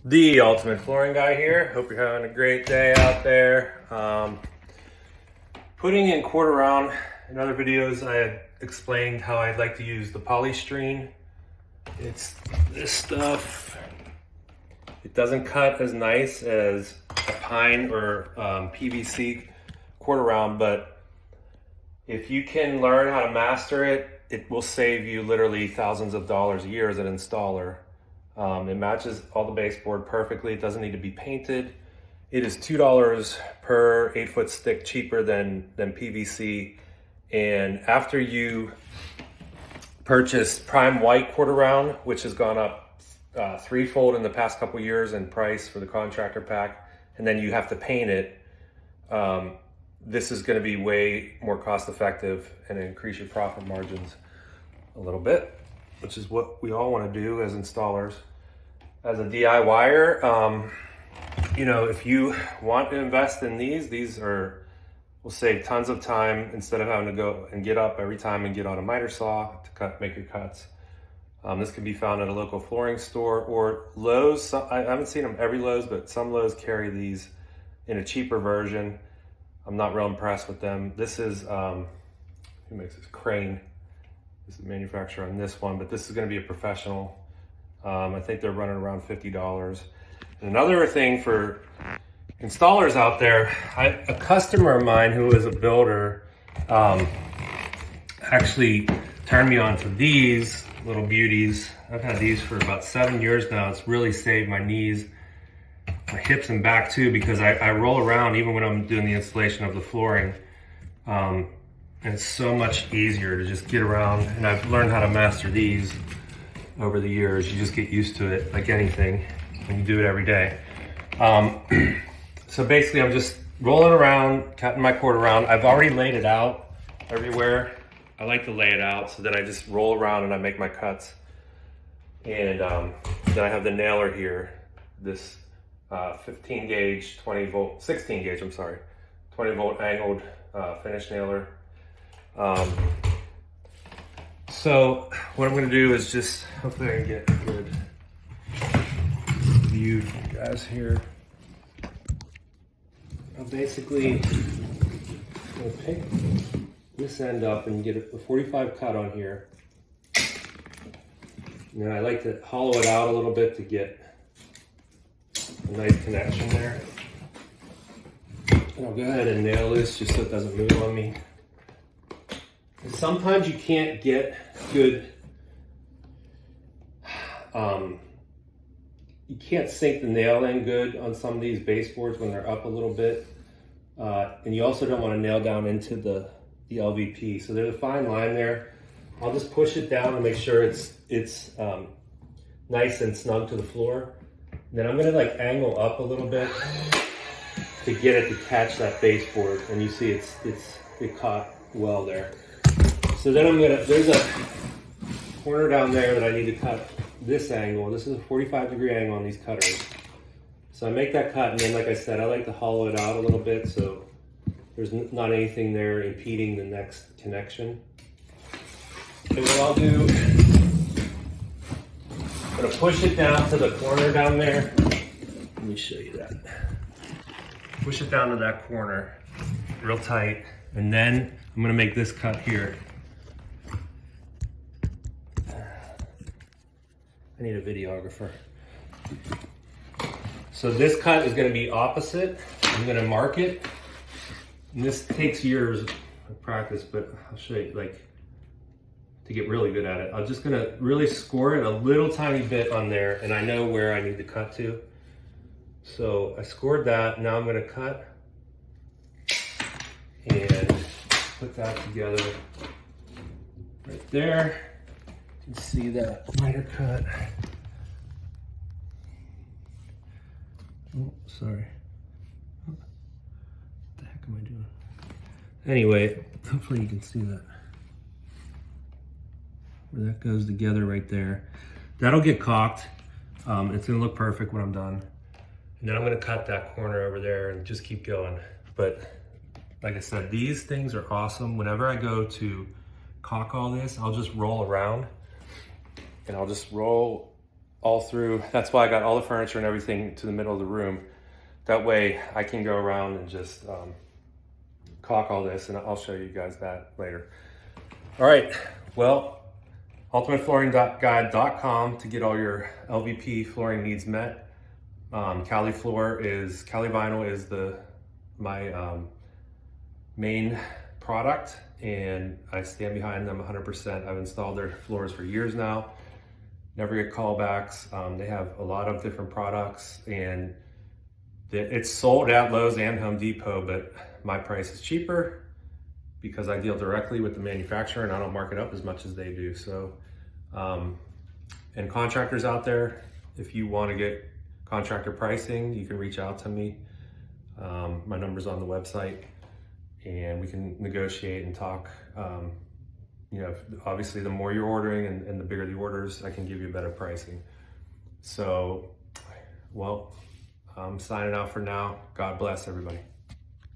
The Ultimate Flooring Guy here. Hope you're having a great day out there. Putting in quarter round. In other videos, I had explained how I'd like to use the Polystyrene. It's this stuff. It doesn't cut as nice as a pine or PVC quarter round, but if you can learn how to master it, it will save you literally thousands of dollars a year as an installer. It matches all the baseboard perfectly. It doesn't need to be painted. It is $2 per 8-foot stick cheaper than PVC. And after you purchase prime white quarter round, which has gone up threefold in the past couple years in price for the contractor pack, and then you have to paint it, this is going to be way more cost effective and increase your profit margins a little bit, which is what we all want to do as installers. As a DIYer, you know, if you want to invest in these will save tons of time instead of having to go and get up every time and get on a miter saw to make your cuts. This can be found at a local flooring store or Lowe's. I haven't seen them every Lowe's, but some Lowe's carry these in a cheaper version. I'm not real impressed with them. This is, who makes this? Crane. This is the manufacturer on this one, but this is going to be a professional. I think they're running around $50. And another thing for installers out there, a customer of mine who is a builder actually turned me on to these little beauties. I've had these for about 7 years now. It's really saved my knees, my hips and back too, because I roll around even when I'm doing the installation of the flooring. And it's so much easier to just get around, and I've learned how to master these over the years. You just get used to it like anything, and you do it every day. So basically I'm just rolling around, cutting my quarter round. I've already laid it out everywhere. I like to lay it out so that I just roll around and I make my cuts. And then I have the nailer here, this 15 gauge, 20 volt, 16 gauge, I'm sorry, 20 volt angled finish nailer. So what I'm going to do is just, hopefully I can get a good view for you guys here. I'll basically going to pick this end up and get a 45 cut on here. And then I like to hollow it out a little bit to get a nice connection there. And I'll go ahead and nail this just so it doesn't move on me. And sometimes you can't get good, you can't sink the nail in good on some of these baseboards when they're up a little bit. And you also don't want to nail down into the LVP. So there's a fine line there. I'll just push it down and make sure it's nice and snug to the floor. And then I'm going to like angle up a little bit to get it to catch that baseboard. And you see it caught well there. So then there's a corner down there that I need to cut this angle. This is a 45-degree angle on these cutters. So I make that cut, and then like I said, I like to hollow it out a little bit so there's not anything there impeding the next connection. And what I'll do, I'm gonna push it down to the corner down there. Let me show you that. Push it down to that corner real tight, and then I'm gonna make this cut here. I need a videographer. So this cut is going to be opposite. I'm going to mark it. And this takes years of practice, but I'll show you, like, to get really good at it. I'm just going to really score it a little tiny bit on there, and I know where I need to cut to. So I scored that. Now I'm going to cut and put that together right there. You can see that miter cut. Oh, sorry. What the heck am I doing? Anyway, hopefully you can see that. Where that goes together right there. That'll get caulked. It's gonna look perfect when I'm done. And then I'm gonna cut that corner over there and just keep going. But like I said, these things are awesome. Whenever I go to caulk all this, I'll just roll around and I'll just roll all through. That's why I got all the furniture and everything to the middle of the room. That way I can go around and just caulk all this, and I'll show you guys that later. All right, well, ultimateflooringguide.com to get all your LVP flooring needs met. Cali Vinyl is my main product, and I stand behind them 100%. I've installed their floors for years now. Never get callbacks. They have a lot of different products, and it's sold at Lowe's and Home Depot, but my price is cheaper because I deal directly with the manufacturer and I don't mark it up as much as they do. So, and contractors out there, if you want to get contractor pricing, you can reach out to me. My number's on the website, and we can negotiate and talk. You know, obviously the more you're ordering and the bigger the orders, I can give you better pricing. So, well, I'm signing out for now. God bless everybody.